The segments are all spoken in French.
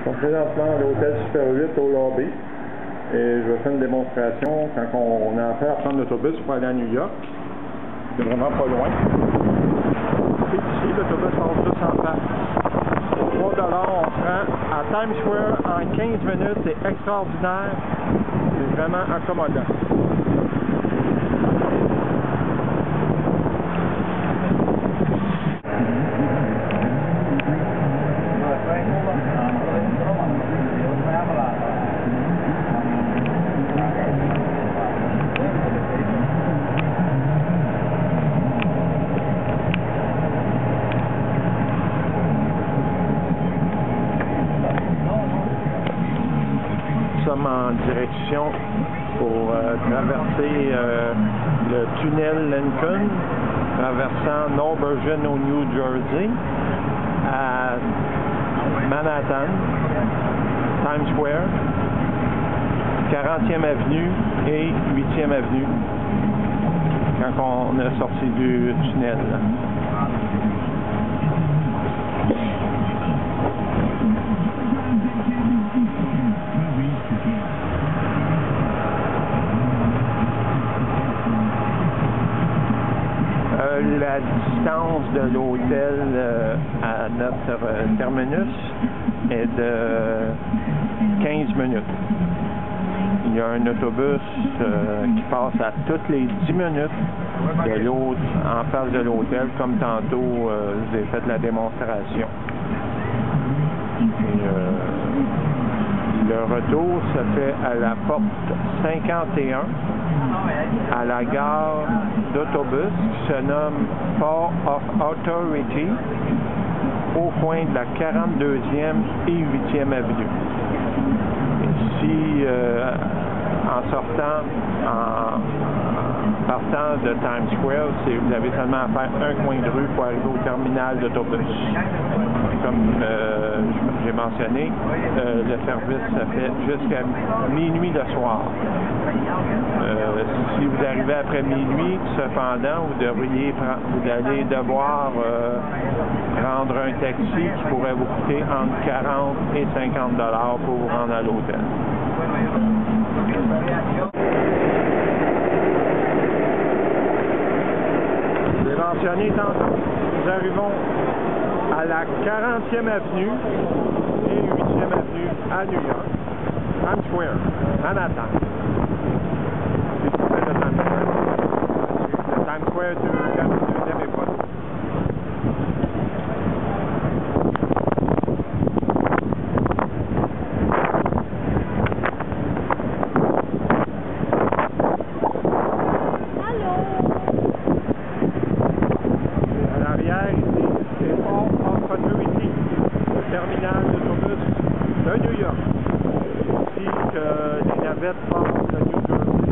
Donc présentement à l'hôtel Super 8 au lobby. Et je vais faire une démonstration quand on a affaire à prendre l'autobus pour aller à New York. C'est vraiment pas loin. Et ici, l'autobus passe juste en face. Pour 3 $, on se rend à Times Square en 15 minutes. C'est extraordinaire. C'est vraiment accommodant. Nous sommes en direction pour traverser le tunnel Lincoln, traversant North Bergen au New Jersey, à Manhattan, Times Square, 40e Avenue et 8e Avenue, quand on est sorti du tunnel. La distance de l'hôtel à notre terminus est de 15 minutes. Il y a un autobus qui passe à toutes les 10 minutes de l'autre en face de l'hôtel, comme tantôt j'ai fait la démonstration. Et, le retour se fait à la porte 51 à la gare d'autobus qui se nomme Port of Authority au coin de la 42e et 8e avenue. Ici, en sortant, en partant de Times Square, vous avez seulement à faire un coin de rue pour arriver au terminal d'autobus. Comme j'ai mentionné, le service se fait jusqu'à minuit le soir. Si vous arrivez après minuit, cependant, vous allez devoir prendre un taxi qui pourrait vous coûter entre 40 et 50 $ pour vous rendre à l'hôtel. J'ai mentionné tantôt, nous arrivons à la 40e Avenue et 8e Avenue à New York, Times Square, Manhattan. C'est tout près de Times Square. Le Times Square de la deuxième époque. À l'arrière, ici, c'est Port of Authority, le terminal d'autobus de New York. Ici que les navettes partent de New Jersey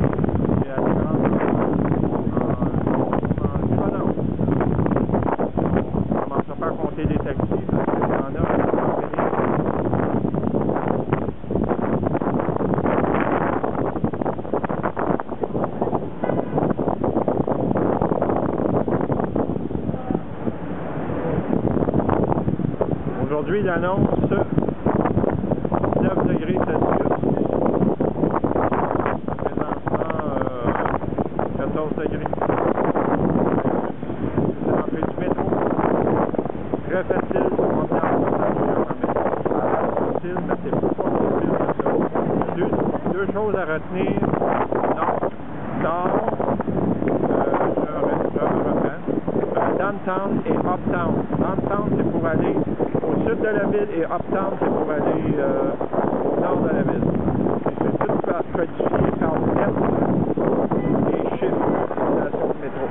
et à grande en Libanon. On ne commence pas à compter les taxis parce qu'il y en a à Aujourd'hui, il annonce 9 degrés Celsius. Présentement, 14 degrés. C'est l'entrée du métro. Très facile pour monter en voiture. Facile, mais c'est pas facile que ça. Deux choses à retenir. Nord, je reprends. Downtown et Uptown. Downtown, c'est pour aller au sud de la ville et Uptown, c'est pour aller au nord de la ville. C'est tout codifié par lettres et chiffres de station de métro.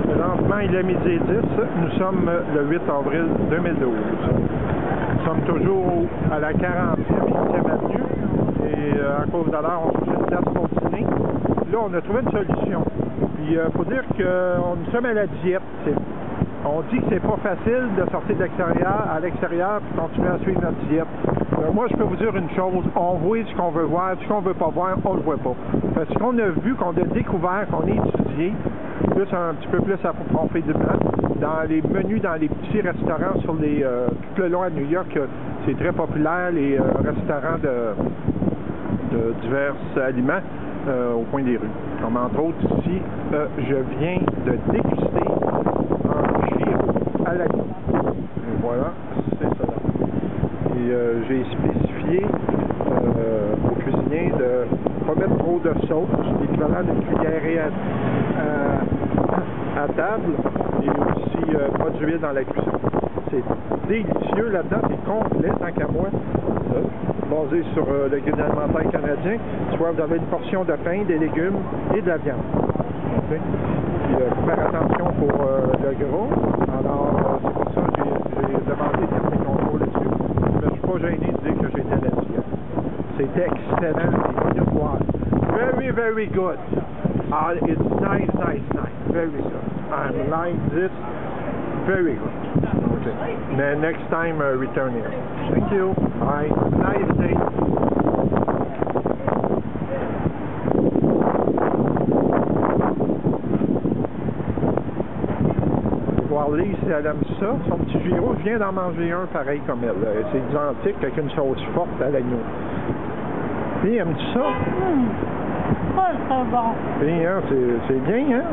Présentement, il est midi 10. Nous sommes le 8 avril 2012. Nous sommes toujours à la 40e et 8e avenue et à cause de l'heure, on cherche une place pour dîner. Là, on a trouvé une solution. Puis, il faut dire que nous sommes à la diète. On dit que c'est pas facile de sortir de l'extérieur à l'extérieur puis continuer à suivre notre diète. Moi, je peux vous dire une chose, on voit ce qu'on veut voir, ce qu'on veut pas voir, on le voit pas. Parce qu'on a vu, qu'on a découvert, qu'on a étudié, plus un petit peu plus approfondément, dans les menus, dans les petits restaurants sur les tout le long à New York, c'est très populaire, les restaurants de divers aliments au coin des rues. Comme entre autres ici, je viens de déguster un gyro à l'agneau. Et voilà, c'est ça. Et j'ai spécifié au cuisinier de ne pas mettre trop de sauce, l'équivalent d'une cuillère à table, et aussi pas d'huile dans la cuisson. C'est délicieux là-dedans, c'est complet tant qu'à moi. Basé sur le guide alimentaire canadien. Tu vois, vous avez une portion de pain, des légumes et de la viande. Okay? Puis, faire attention pour le gras. Alors, c'est pour ça que j'ai demandé quelques contrôles là-dessus. Mais je ne suis pas gêné de dire que j'étais là-dessus. C'était excellent. Very, very good. It's nice, nice, nice. Very good. I like this. Very good. Okay. Next time, return here. Thank you. Bye. Nice day. Warley, si elle aime ça, son petit gyro, je viens d'en manger un pareil comme elle. C'est identique avec une sauce forte à l'agneau. Puis, aimes-tu ça? Ouais, c'est bon. Puis, hein, c'est bien, hein?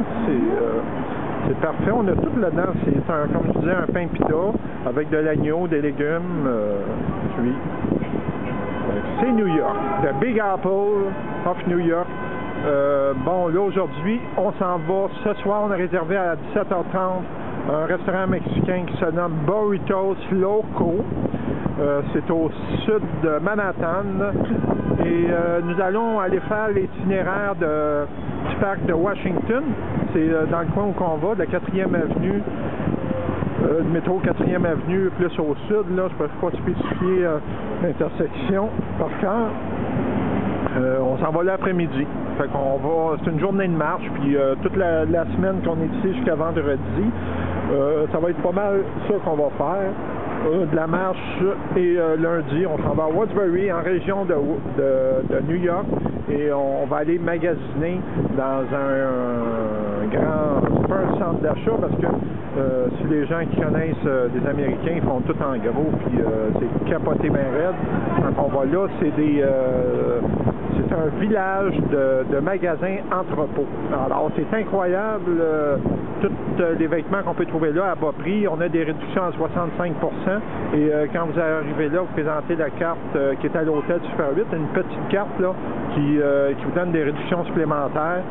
C'est parfait, on a tout là-dedans. C'est comme je disais, un pain pita avec de l'agneau, des légumes, puis c'est New York, the Big Apple of New York. Bon, là aujourd'hui, on s'en va. Ce soir, on a réservé à 17h30 un restaurant mexicain qui se nomme Burritos Loco. C'est au sud de Manhattan. Et nous allons aller faire l'itinéraire du parc de Washington. C'est dans le coin où on va, de la 4e avenue, du métro 4e avenue, plus au sud. Là, je ne peux pas spécifier l'intersection par cœur. On s'en va l'après-midi. Fait qu'on va, c'est une journée de marche, puis toute la semaine qu'on est ici jusqu'à vendredi, ça va être pas mal ça qu'on va faire. De la marche et lundi, on s'en va à Woodsbury, en région de New York, et on va aller magasiner dans un grand, c'est pas un centre d'achat, parce que si les gens qui connaissent des Américains, ils font tout en gros, puis c'est capoté bien raide. Quand on va là, c'est un village de magasins entrepôts. Alors, c'est incroyable, tous les vêtements qu'on peut trouver là à bas prix. On a des réductions à 65%. Et quand vous arrivez là, vous présentez la carte qui est à l'hôtel Super 8, une petite carte là, qui vous donne des réductions supplémentaires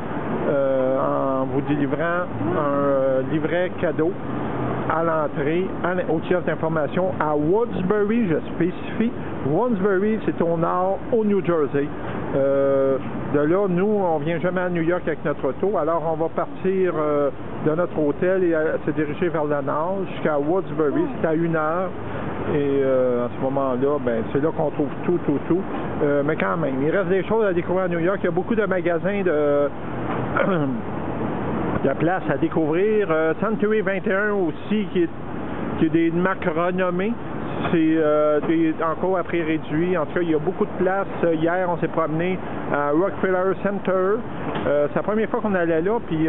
en vous délivrant un livret cadeau à l'entrée, au kiosque d'information à Woodsbury, je spécifie. Woodsbury, c'est au nord, au New Jersey. De là, nous, on vient jamais à New York avec notre auto, alors on va partir de notre hôtel et se diriger vers le nord jusqu'à Woodsbury. C'est à 1 heure. Et à ce moment-là, ben, c'est là qu'on trouve tout. Mais quand même, il reste des choses à découvrir à New York. Il y a beaucoup de magasins de place à découvrir. Century 21 aussi, qui est des marques renommées. C'est encore à prix réduit. En tout cas, il y a beaucoup de place. Hier, on s'est promené à Rockefeller Center. C'est la première fois qu'on allait là, puis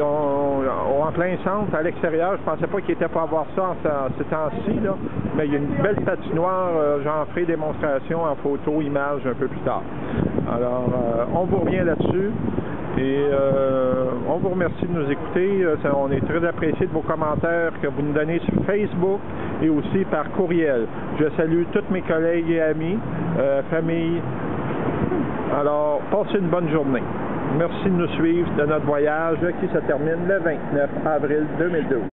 en plein centre, à l'extérieur, je pensais pas qu'il était pour avoir ça en ce temps-ci, là. Mais il y a une belle patinoire. J'en ferai démonstration en photo, image un peu plus tard. Alors, on vous revient là-dessus. Et on vous remercie de nous écouter. On est très apprécié de vos commentaires que vous nous donnez sur Facebook et aussi par courriel. Je salue tous mes collègues et amis, famille. Alors, passez une bonne journée. Merci de nous suivre de notre voyage qui se termine le 29 avril 2012.